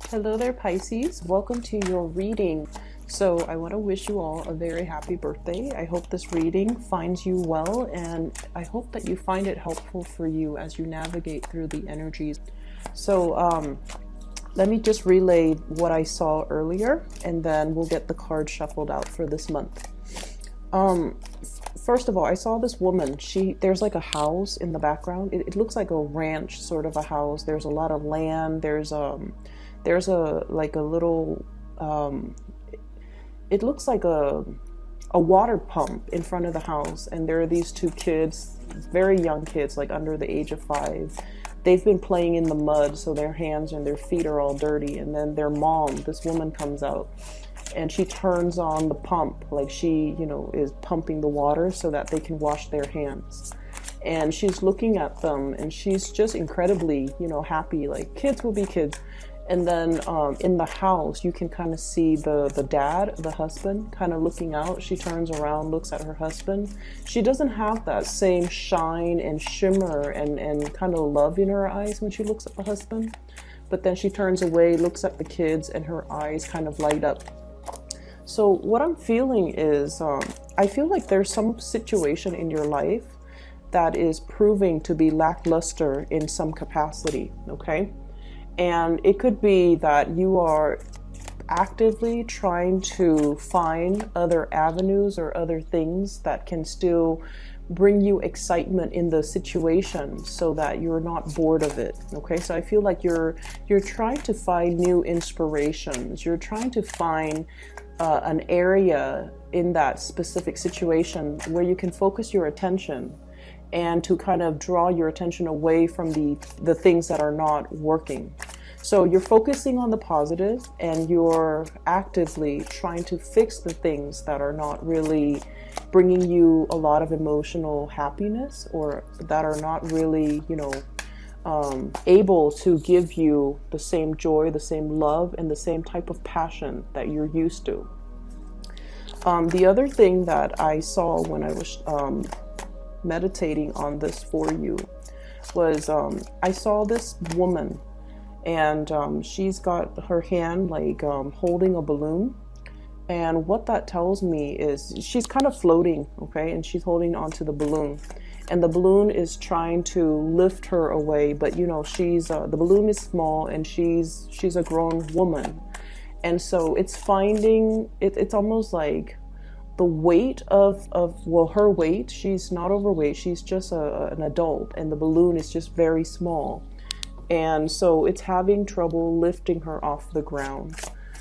Hello there, Pisces. Welcome to your reading. So I want to wish you all a very happy birthday. I hope this reading finds you well, and I hope that you find it helpful for you as you navigate through the energies. So let me just relay what I saw earlier, and then we'll get the card shuffled out for this month. First of all, I saw this woman. There's like a house in the background. It looks like a ranch sort of a house. There's a lot of land. There's a like a little it looks like a water pump in front of the house, and there are these two kids, very young kids, like under the age of 5. They've been playing in the mud, so their hands and their feet are all dirty. And then their mom, this woman, comes out and she turns on the pump, like she, is pumping the water so that they can wash their hands. And she's looking at them, and she's just incredibly, happy. Like, kids will be kids. And then in the house, you can kind of see the dad, the husband, kind of looking out. She turns around, looks at her husband. She doesn't have that same shine and shimmer and kind of love in her eyes when she looks at the husband. But then she turns away, looks at the kids, and her eyes kind of light up. So what I'm feeling is, I feel like there's some situation in your life that is proving to be lackluster in some capacity, okay? And it could be that you are actively trying to find other avenues or other things that can still bring you excitement in the situation so that you're not bored of it. Okay, so I feel like you're trying to find new inspirations. You're trying to find an area in that specific situation where you can focus your attention and to kind of draw your attention away from the things that are not working. So you're focusing on the positive, and you're actively trying to fix the things that are not really bringing you a lot of emotional happiness, or that are not really, able to give you the same joy, the same love, and the same type of passion that you're used to. The other thing that I saw when I was meditating on this for you was I saw this woman, and she's got her hand like holding a balloon, and what that tells me is she's kind of floating, okay, and she's holding onto the balloon, and the balloon is trying to lift her away, but she's the balloon is small, and she's a grown woman, and so it's finding it's almost like the weight of her weight. She's not overweight, she's just an adult, and the balloon is just very small, and so it's having trouble lifting her off the ground.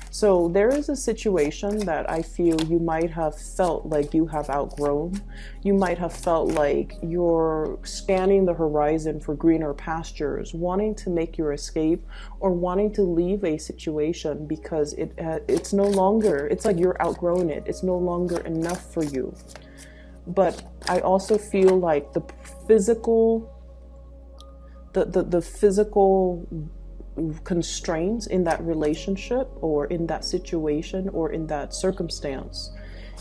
So there is a situation that I feel you might have felt like you have outgrown. You might have felt like you're scanning the horizon for greener pastures, wanting to make your escape, or wanting to leave a situation because it's no longer, it's like you're outgrown it. It's no longer enough for you. But I also feel like the physical constraints in that relationship, or in that situation, or in that circumstance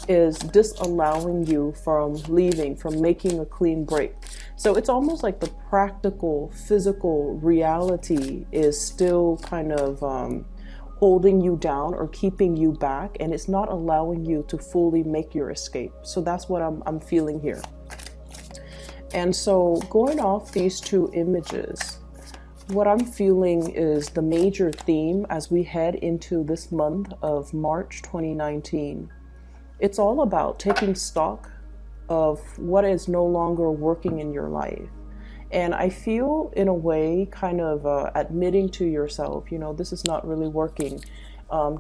is disallowing you from leaving, from making a clean break. So it's almost like the practical, physical reality is still kind of holding you down or keeping you back, and it's not allowing you to fully make your escape. So that's what I'm feeling here. And so going off these two images, what I'm feeling is the major theme as we head into this month of March 2019. It's all about taking stock of what is no longer working in your life. And I feel, in a way, kind of admitting to yourself, this is not really working.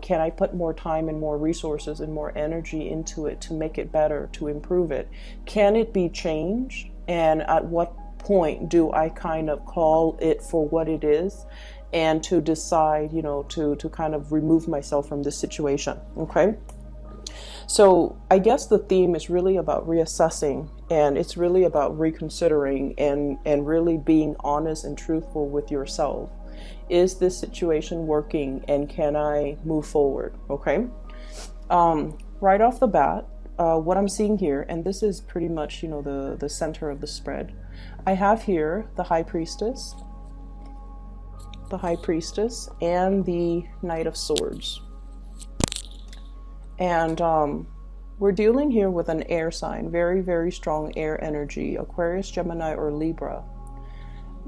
Can I put more time and more resources and more energy into it to make it better, to improve it? Can it be changed? And at what point do I kind of call it for what it is, and to decide, to kind of remove myself from this situation, okay? So I guess the theme is really about reassessing, and it's really about reconsidering and really being honest and truthful with yourself. Is this situation working, and can I move forward, okay? Right off the bat, what I'm seeing here, and this is pretty much, the center of the spread, I have here the High Priestess, the High Priestess, and the Knight of Swords. And we're dealing here with an air sign, very, very strong air energy, Aquarius, Gemini, or Libra.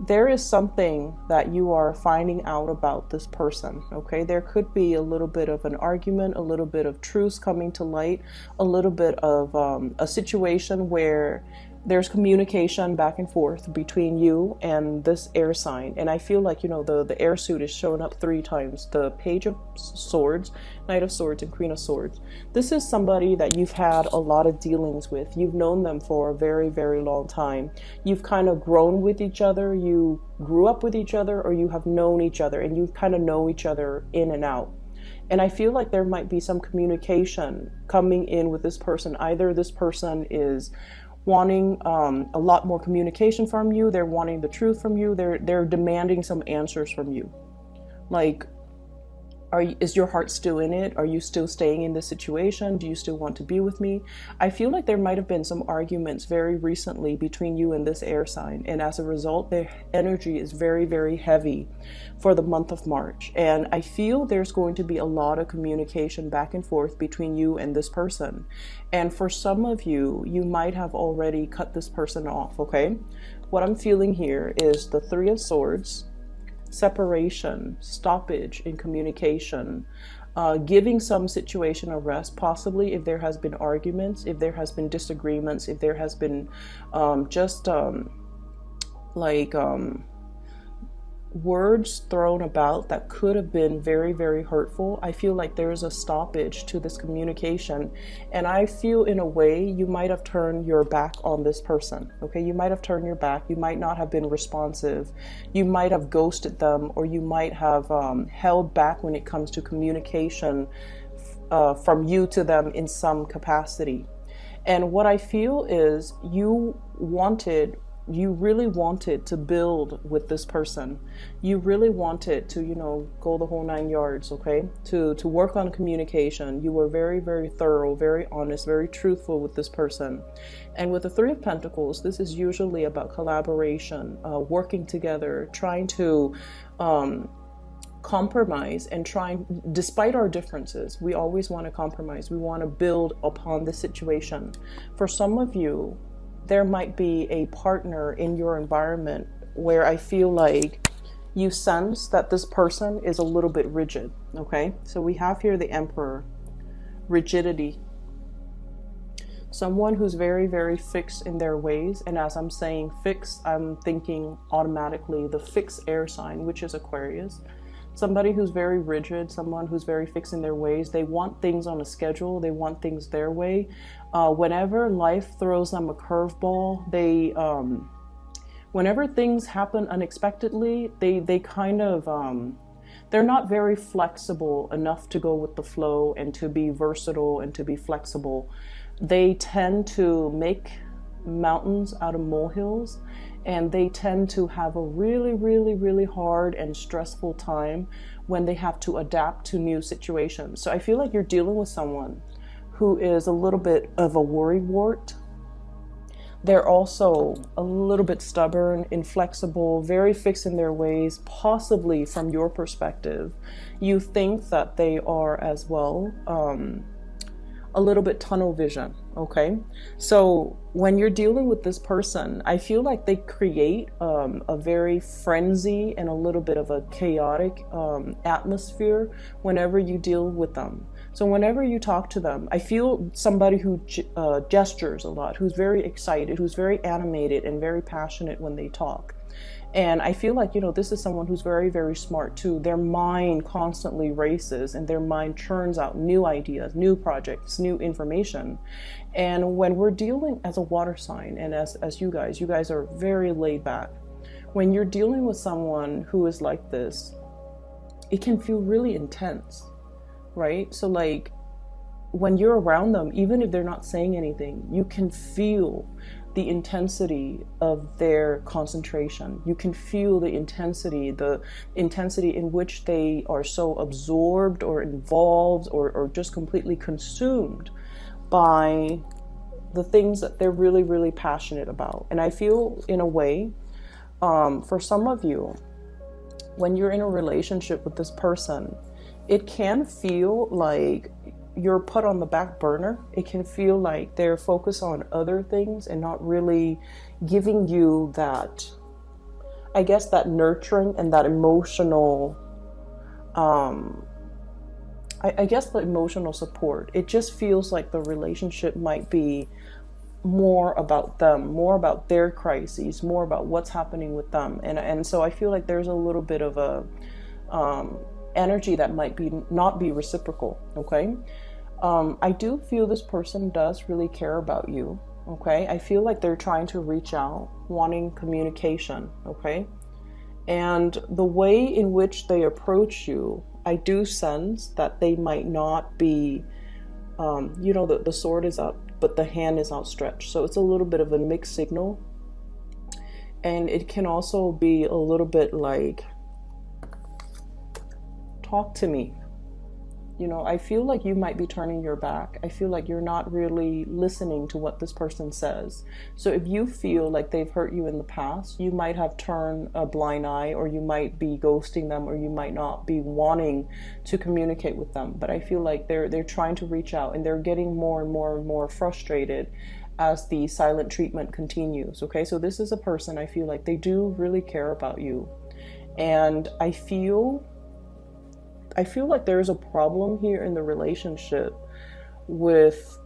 There is something that you are finding out about this person, okay? There could be a little bit of an argument, a little bit of truths coming to light, a little bit of a situation where there's communication back and forth between you and this air sign. And I feel like, you know, the air suit is showing up 3 times. The Page of Swords, Knight of Swords, and Queen of Swords. This is somebody that you've had a lot of dealings with. You've known them for a very, very long time. You've kind of grown with each other. You grew up with each other, or you have known each other, and you kind of know each other in and out. And I feel like there might be some communication coming in with this person. Either this person is wanting a lot more communication from you, they're wanting the truth from you, they're demanding some answers from you. Like, is your heart still in it? Are you still staying in this situation? Do you still want to be with me? I feel like there might have been some arguments very recently between you and this air sign, and as a result, their energy is very, very heavy for the month of March. And I feel there's going to be a lot of communication back and forth between you and this person. And for some of you, you might have already cut this person off, okay? What I'm feeling here is the 3 of Swords, separation, stoppage in communication, giving some situation a rest, possibly if there has been arguments, if there has been disagreements, if there has been words thrown about that could have been very, very hurtful. I feel like there is a stoppage to this communication, and I feel in a way you might have turned your back on this person, okay? You might have turned your back. You might not have been responsive. You might have ghosted them, or you might have held back when it comes to communication from you to them in some capacity. And what I feel is you really wanted to build with this person. You really wanted to, you know, go the whole 9 yards, okay? To work on communication. You were very, very thorough, very honest, very truthful with this person. And with the 3 of Pentacles, this is usually about collaboration, working together, trying to compromise and trying, despite our differences, we always want to compromise. We want to build upon the situation. For some of you, there might be a partner in your environment where I feel like you sense that this person is a little bit rigid, okay? So we have here the Emperor, rigidity. Someone who's very, very fixed in their ways. And as I'm saying fixed, I'm thinking automatically the fixed air sign, which is Aquarius. Somebody who's very rigid, someone who's very fixed in their ways. They want things on a schedule. They want things their way. Whenever life throws them a curveball, whenever things happen unexpectedly, they kind of, they're not very flexible enough to go with the flow and to be versatile and to be flexible. They tend to make mountains out of molehills, and they tend to have a really, really, really hard and stressful time when they have to adapt to new situations. So I feel like you're dealing with someone who is a little bit of a worrywart. They're also a little bit stubborn, inflexible, very fixed in their ways. Possibly from your perspective, you think that they are as well a little bit tunnel vision, okay? So when you're dealing with this person, I feel like they create a very frenzy and a little bit of a chaotic atmosphere whenever you deal with them. So whenever you talk to them, I feel somebody who gestures a lot, who's very excited, who's very animated and very passionate when they talk. And I feel like, you know, this is someone who's very, very smart too. Their mind constantly races and their mind churns out new ideas, new projects, new information. And when we're dealing as a water sign and as you guys are very laid back. When you're dealing with someone who is like this, it can feel really intense, right? So like when you're around them, even if they're not saying anything, you can feel the intensity of their concentration. You can feel the intensity in which they are so absorbed or involved or just completely consumed by the things that they're really, really passionate about. And I feel in a way, for some of you, when you're in a relationship with this person, it can feel like you're put on the back burner. It can feel like they're focused on other things and not really giving you that, I guess, that nurturing and that emotional, I guess the emotional support. It just feels like the relationship might be more about them, more about their crises, more about what's happening with them. And so I feel like there's a little bit of a energy that might be not be reciprocal, okay? I do feel this person does really care about you, okay? I feel like they're trying to reach out, wanting communication, okay? And the way in which they approach you, I do sense that they might not be, the sword is up, but the hand is outstretched. So it's a little bit of a mixed signal. And it can also be a little bit like, talk to me. I feel like you might be turning your back. I feel like you're not really listening to what this person says. So if you feel like they've hurt you in the past, you might have turned a blind eye, or you might be ghosting them, or you might not be wanting to communicate with them. But I feel like they're trying to reach out, and they're getting more and more and more frustrated as the silent treatment continues. Okay, so this is a person, I feel like they do really care about you. And I feel like there's a problem here in the relationship with,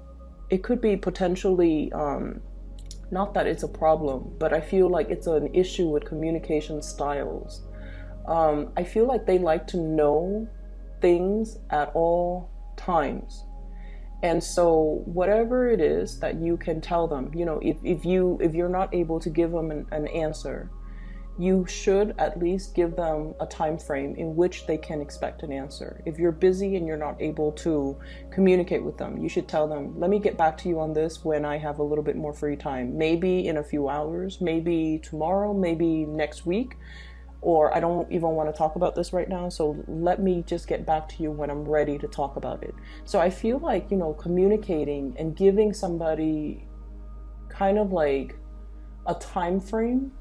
it could be potentially, not that it's a problem, but I feel like it's an issue with communication styles. I feel like they like to know things at all times. And so whatever it is that you can tell them, if you're not able to give them an answer, you should at least give them a time frame in which they can expect an answer. If you're busy and you're not able to communicate with them, you should tell them, let me get back to you on this when I have a little bit more free time. Maybe in a few hours, maybe tomorrow, maybe next week, or I don't even want to talk about this right now, so let me just get back to you when I'm ready to talk about it. So I feel like, communicating and giving somebody kind of like a time frame,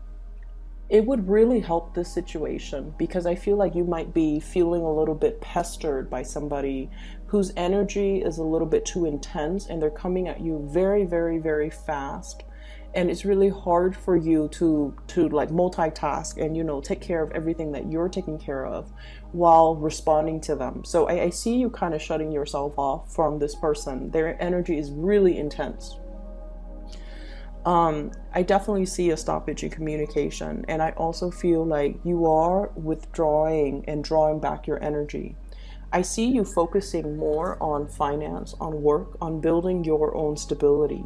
it would really help this situation, because I feel like you might be feeling a little bit pestered by somebody whose energy is a little bit too intense, and they're coming at you very, very, very fast. And it's really hard for you to like multitask and, take care of everything that you're taking care of while responding to them. So I see you kind of shutting yourself off from this person. Their energy is really intense. I definitely see a stoppage in communication, and I also feel like you are withdrawing and drawing back your energy. I see you focusing more on finance, on work, on building your own stability.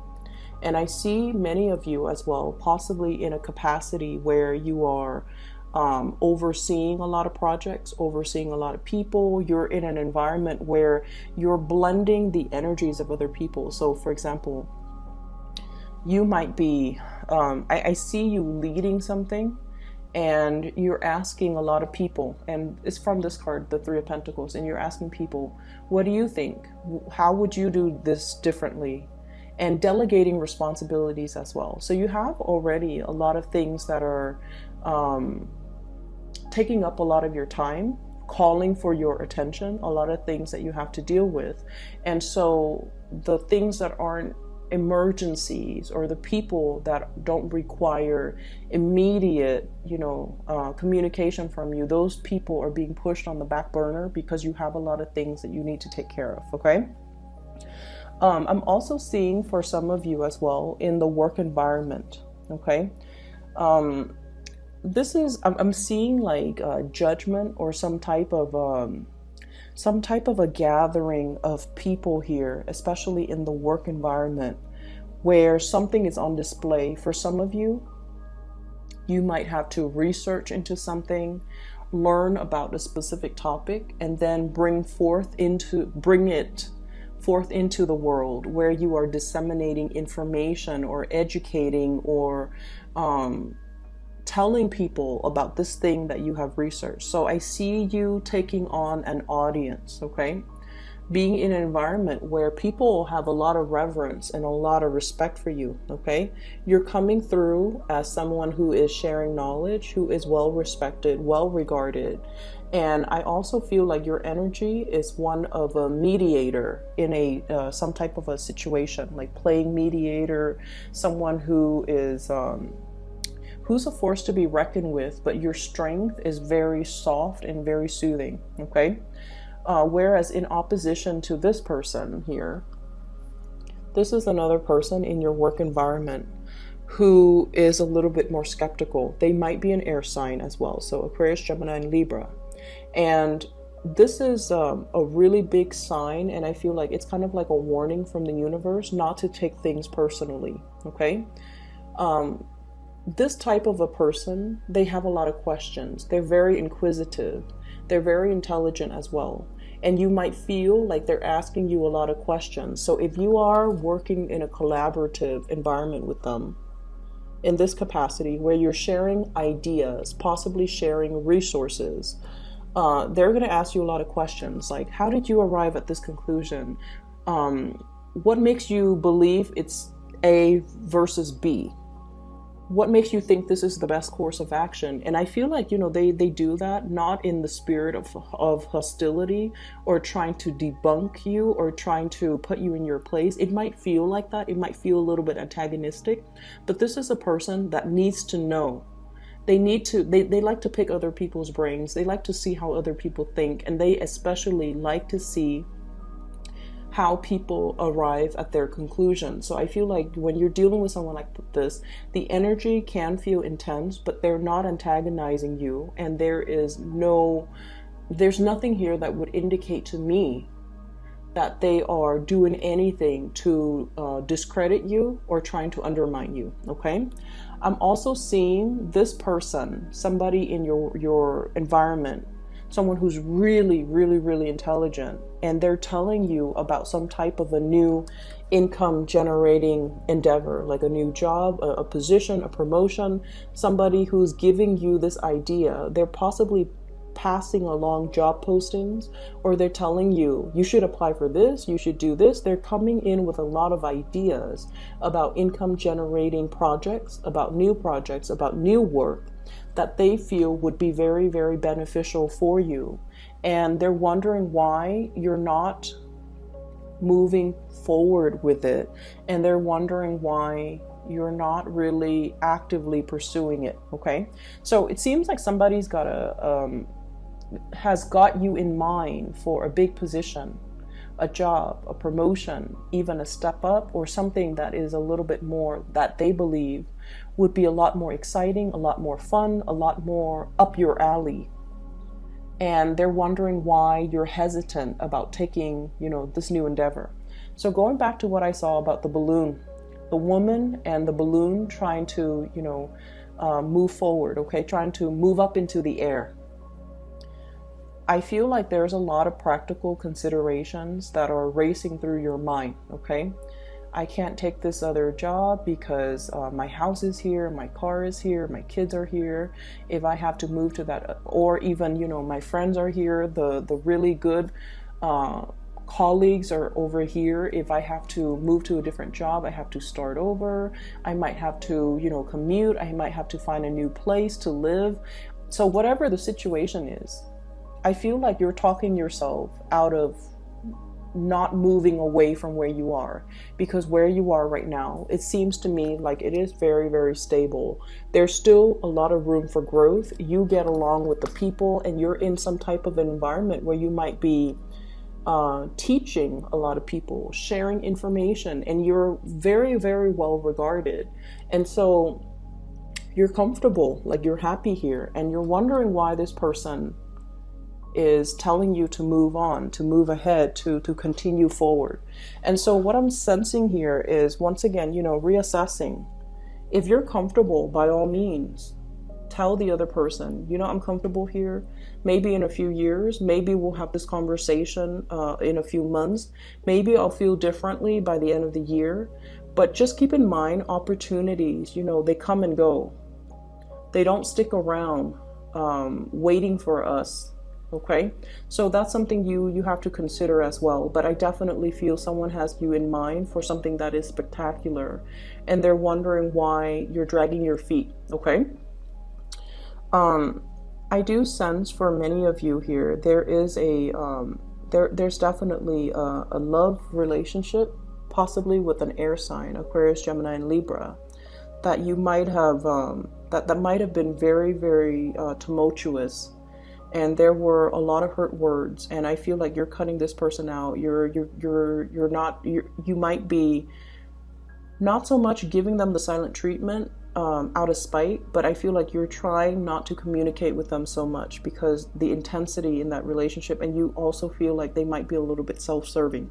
And I see many of you as well, possibly in a capacity where you are overseeing a lot of projects, overseeing a lot of people. You're in an environment where you're blending the energies of other people. So for example, you might be, I see you leading something, and you're asking a lot of people, and it's from this card, the Three of Pentacles, and you're asking people, what do you think? How would you do this differently? And delegating responsibilities as well. So you have already a lot of things that are taking up a lot of your time, calling for your attention, a lot of things that you have to deal with. And so the things that aren't emergencies, or the people that don't require immediate communication from you, those people are being pushed on the back burner because you have a lot of things that you need to take care of. Okay, I'm also seeing for some of you as well in the work environment. Okay, I'm seeing like judgment, or some type of a gathering of people here, especially in the work environment, where something is on display. For some of you, you might have to research into something, learn about a specific topic, and then bring it forth into the world, where you are disseminating information or educating or telling people about this thing that you have researched. So I see you taking on an audience, okay? being in an environment where people have a lot of reverence and a lot of respect for you, okay? You're coming through as someone who is sharing knowledge, who is well respected, well regarded. And I also feel like your energy is one of a mediator in a some type of a situation, like playing mediator, someone who is who's a force to be reckoned with, but your strength is very soft and very soothing, okay? Whereas in opposition to this person here, this is another person in your work environment who is a little bit more skeptical. They might be an air sign as well, so Aquarius, Gemini, and Libra. And this is a really big sign, and I feel like it's kind of like a warning from the universe not to take things personally, okay? This type of a person, they have a lot of questions. They're very inquisitive. They're very intelligent as well. And you might feel like they're asking you a lot of questions. So if you are working in a collaborative environment with them, in this capacity where you're sharing ideas, possibly sharing resources, they're going to ask you a lot of questions like, how did you arrive at this conclusion? What makes you believe it's A versus B? What makes you think this is the best course of action? And I feel like, you know, they do that not in the spirit of hostility or trying to debunk you or trying to put you in your place. It might feel like that. It might feel a little bit antagonistic, but this is a person that needs to know. They like to pick other people's brains. They like to see how other people think, and they especially like to see how people arrive at their conclusion. So I feel like when you're dealing with someone like this, the energy can feel intense, but they're not antagonizing you, and there's nothing here that would indicate to me that they are doing anything to discredit you or trying to undermine you, okay? I'm also seeing this person, somebody in your environment, someone who's really, really, really intelligent, and they're telling you about some type of a new income generating endeavor, like a new job, a position, a promotion, somebody who's giving you this idea. They're possibly passing along job postings, or they're telling you, you should apply for this, you should do this. They're coming in with a lot of ideas about income generating projects, about new work that they feel would be very, very beneficial for you. And they're wondering why you're not moving forward with it. And they're wondering why you're not really actively pursuing it, okay? So it seems like somebody's has got you in mind for a big position, a job, a promotion, even a step up, or something that is a little bit more that they believe would be a lot more exciting, a lot more fun, a lot more up your alley. And they're wondering why you're hesitant about taking, you know, this new endeavor. So going back to what I saw about the balloon, the woman and the balloon trying to, you know, move forward, okay, trying to move up into the air. I feel like there's a lot of practical considerations that are racing through your mind, okay? I can't take this other job because my house is here, my car is here, my kids are here. If I have to move to that, or even, you know, my friends are here, the really good colleagues are over here. If I have to move to a different job, I have to start over. I might have to, you know, commute. I might have to find a new place to live. So whatever the situation is, I feel like you're talking yourself out of not moving away from where you are, because where you are right now, it seems to me like it is very, very stable. There's still a lot of room for growth. You get along with the people, and you're in some type of environment where you might be teaching a lot of people, sharing information, and you're very, very well regarded. And so you're comfortable, like you're happy here, and you're wondering why this person is telling you to move on, to move ahead, to continue forward. And so what I'm sensing here is, once again, you know, reassessing. If you're comfortable, by all means, tell the other person, you know, I'm comfortable here. Maybe in a few years, maybe we'll have this conversation in a few months. Maybe I'll feel differently by the end of the year. But just keep in mind, opportunities, you know, they come and go. They don't stick around waiting for us. Okay, so that's something you have to consider as well. But I definitely feel someone has you in mind for something that is spectacular, and they're wondering why you're dragging your feet. Okay. I do sense for many of you here there is there's definitely a love relationship, possibly with an air sign, Aquarius, Gemini, and Libra, that you might have that might have been very, very tumultuous, and there were a lot of hurt words, and I feel like you're cutting this person out. You might be not so much giving them the silent treatment out of spite, but I feel like you're trying not to communicate with them so much because the intensity in that relationship, and you also feel like they might be a little bit self-serving.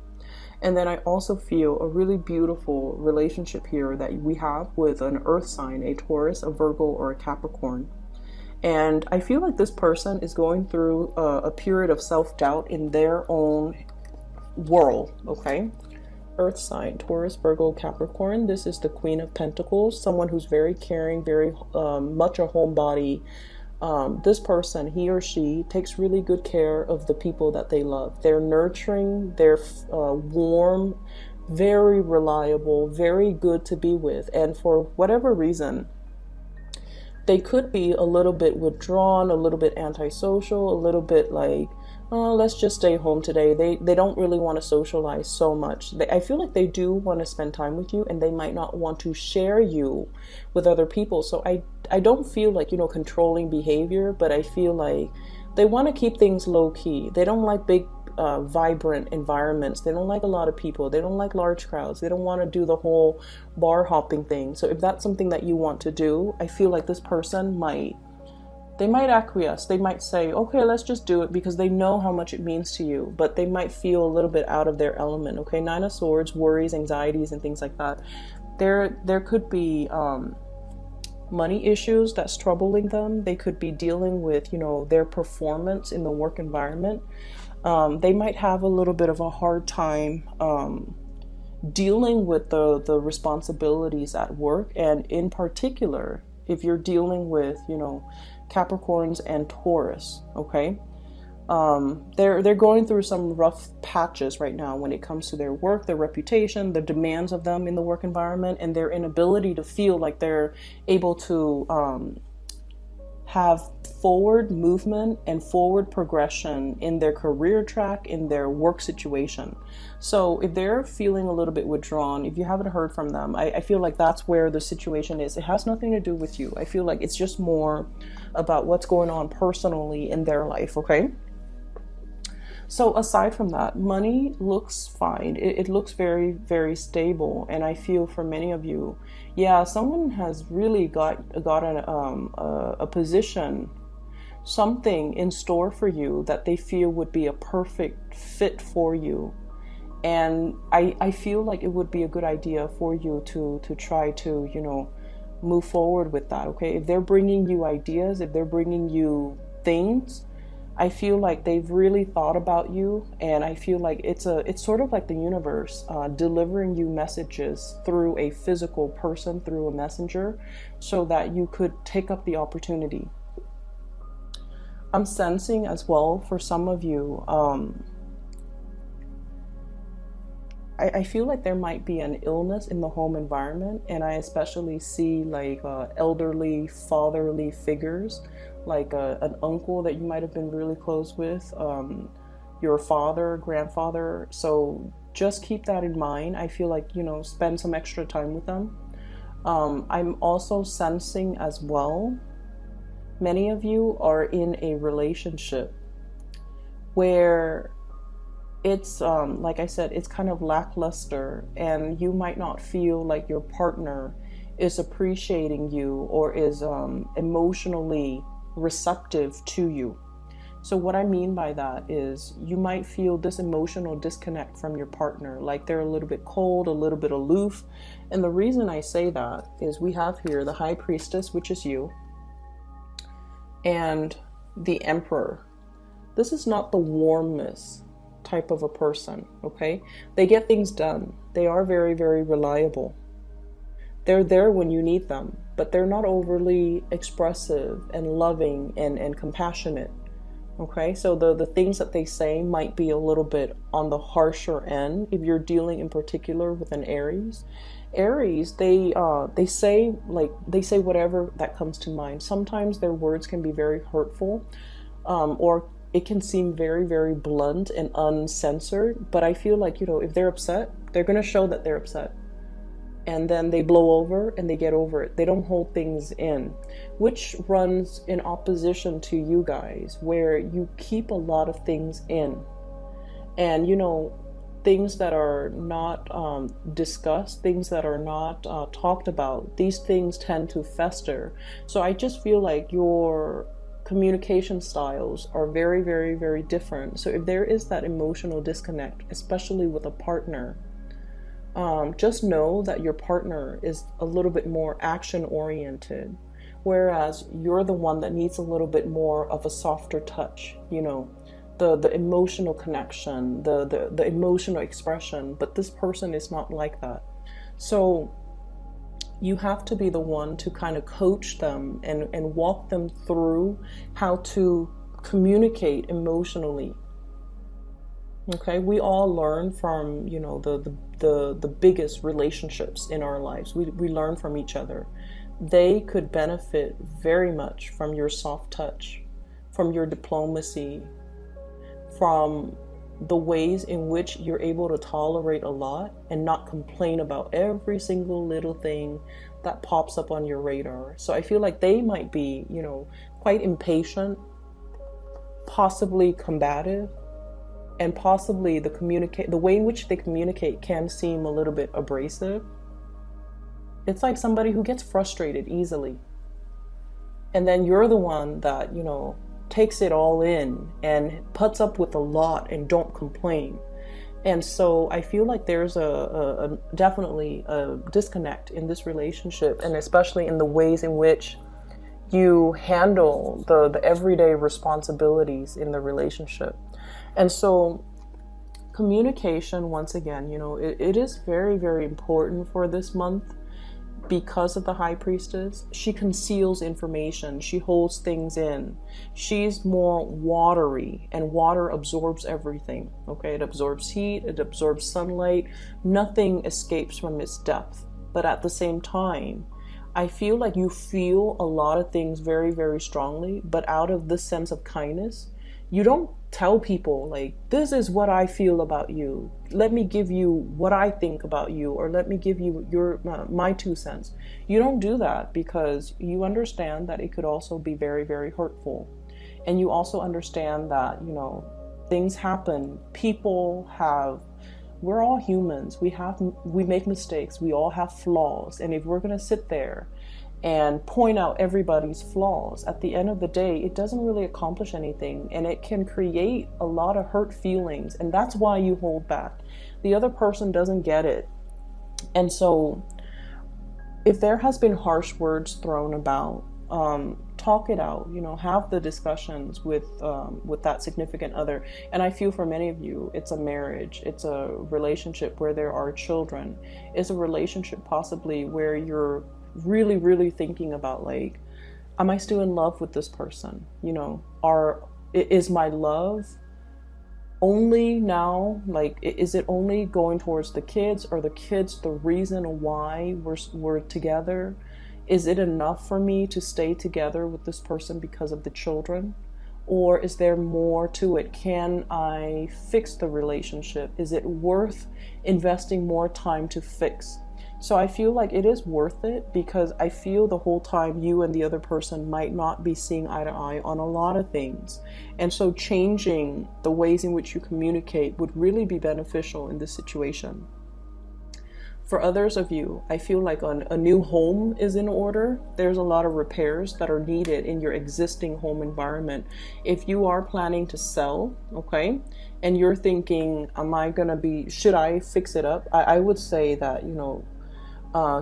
And then I also feel a really beautiful relationship here that we have with an earth sign, a Taurus, a Virgo, or a Capricorn. And I feel like this person is going through a period of self-doubt in their own world, okay? Earth sign, Taurus, Virgo, Capricorn. This is the Queen of Pentacles, someone who's very caring, very much a homebody. This person, he or she, takes really good care of the people that they love. They're nurturing, they're warm, very reliable, very good to be with. And for whatever reason, they could be a little bit withdrawn, a little bit antisocial, a little bit like, oh, let's just stay home today. They don't really want to socialize so much. I feel like they do want to spend time with you, and they might not want to share you with other people. So I don't feel like, controlling behavior, but I feel like they want to keep things low key. They don't like big, vibrant environments. They don't like a lot of people. They don't like large crowds. They don't want to do the whole bar hopping thing. So if that's something that you want to do, I feel like this person might acquiesce. They might say, okay, let's just do it, because they know how much it means to you, but they might feel a little bit out of their element. Okay, Nine of Swords, worries, anxieties, and things like that. There could be money issues that's troubling them. They could be dealing with, their performance in the work environment. They might have a little bit of a hard time dealing with the responsibilities at work, and in particular, if you're dealing with, Capricorns and Taurus, okay? They're going through some rough patches right now when it comes to their work, their reputation, the demands of them in the work environment, and their inability to feel like they're able to have forward movement and forward progression in their career track, in their work situation. So if they're feeling a little bit withdrawn, if you haven't heard from them, I feel like that's where the situation is. It has nothing to do with you. I feel like it's just more about what's going on personally in their life, okay? So aside from that, money looks fine. It looks very, very stable. And I feel for many of you, yeah, someone has really got a position, something in store for you that they feel would be a perfect fit for you. And I feel like it would be a good idea for you to try to, move forward with that, okay? If they're bringing you ideas, if they're bringing you things, I feel like they've really thought about you, and I feel like it's sort of like the universe delivering you messages through a physical person, through a messenger, so that you could take up the opportunity. I'm sensing as well for some of you, I feel like there might be an illness in the home environment, and I especially see like elderly, fatherly figures, like an uncle that you might have been really close with, your father, grandfather. So just keep that in mind. I feel like, spend some extra time with them. I'm also sensing as well, many of you are in a relationship where it's, like I said, it's kind of lackluster, and you might not feel like your partner is appreciating you or is emotionally receptive to you. So what I mean by that is you might feel this emotional disconnect from your partner, like they're a little bit cold, a little bit aloof. And the reason I say that is we have here the High Priestess, which is you, and the Emperor. This is not the warmest type of a person, okay? They get things done. They are very, very reliable. They're there when you need them, but they're not overly expressive and loving and compassionate, Okay, so the things that they say might be a little bit on the harsher end if you're dealing in particular with an Aries. Aries, they say whatever that comes to mind. Sometimes their words can be very hurtful, or it can seem very, very blunt and uncensored. But I feel like, if they're upset, they're gonna show that they're upset, and then they blow over and they get over it. They don't hold things in, which runs in opposition to you guys, where you keep a lot of things in. And, things that are not discussed, things that are not talked about, these things tend to fester. So I just feel like your communication styles are very, very, very different. So if there is that emotional disconnect, especially with a partner, just know that your partner is a little bit more action oriented, whereas you're the one that needs a little bit more of a softer touch, the emotional connection, the emotional expression. But this person is not like that. So you have to be the one to kind of coach them and walk them through how to communicate emotionally. Okay, we all learn from, the biggest relationships in our lives. We learn from each other. They could benefit very much from your soft touch, from your diplomacy, from the ways in which you're able to tolerate a lot and not complain about every single little thing that pops up on your radar. So I feel like they might be, quite impatient, possibly combative, and possibly the way in which they communicate can seem a little bit abrasive. It's like somebody who gets frustrated easily. And then you're the one that, takes it all in and puts up with a lot and don't complain. And so I feel like there's definitely a disconnect in this relationship, and especially in the ways in which you handle the everyday responsibilities in the relationship. And so communication, once again, it is very, very important for this month because of the High Priestess. She conceals information. She holds things in. She's more watery, and water absorbs everything. Okay, it absorbs heat, it absorbs sunlight. Nothing escapes from its depth. But at the same time, I feel like you feel a lot of things very, very strongly, but out of this sense of kindness, you don't tell people like, this is what I feel about you. Let me give you what I think about you, or let me give you my 2 cents. You don't do that because you understand that it could also be very, very hurtful. And you also understand that, things happen. We're all humans. We make mistakes. We all have flaws. And if we're going to sit there and point out everybody's flaws, at the end of the day, it doesn't really accomplish anything, and it can create a lot of hurt feelings, and that's why you hold back. The other person doesn't get it. And so if there has been harsh words thrown about, talk it out, have the discussions with that significant other. And I feel for many of you, it's a marriage, it's a relationship where there are children, it's a relationship possibly where you're really, really thinking about, like, am I still in love with this person? Is my love only now, like, is it only going towards the kids, or the kids the reason why we're together? Is it enough for me to stay together with this person because of the children? Or is there more to it? Can I fix the relationship? Is it worth investing more time to fix? So I feel like it is worth it, because I feel the whole time you and the other person might not be seeing eye to eye on a lot of things. And so changing the ways in which you communicate would really be beneficial in this situation. For others of you, I feel like a new home is in order. There's a lot of repairs that are needed in your existing home environment. If you are planning to sell, okay, and you're thinking, should I fix it up? I would say that,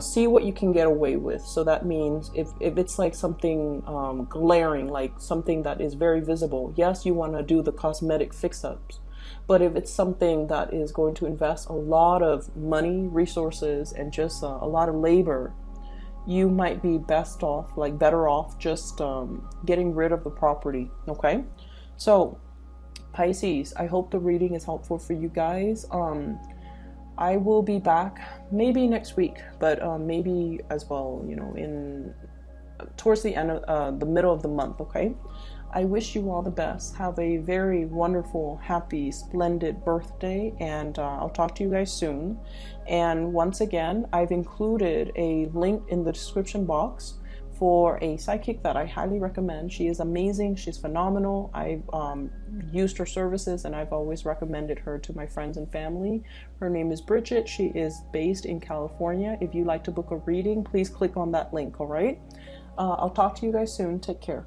see what you can get away with. So that means if it's like something glaring, like something that is very visible, yes, you want to do the cosmetic fix-ups. But if it's something that is going to invest a lot of money, resources, and just a lot of labor, you might be better off just getting rid of the property, okay? So Pisces, I hope the reading is helpful for you guys. I will be back maybe next week, but maybe as well, you know, in towards the end of the middle of the month. Okay. I wish you all the best. Have a very wonderful, happy, splendid birthday, and I'll talk to you guys soon. And once again, I've included a link in the description box for a psychic that I highly recommend. She is amazing. She's phenomenal. I've used her services and I've always recommended her to my friends and family. Her name is Bridget. She is based in California. If you'd like to book a reading, please click on that link, all right? I'll talk to you guys soon. Take care.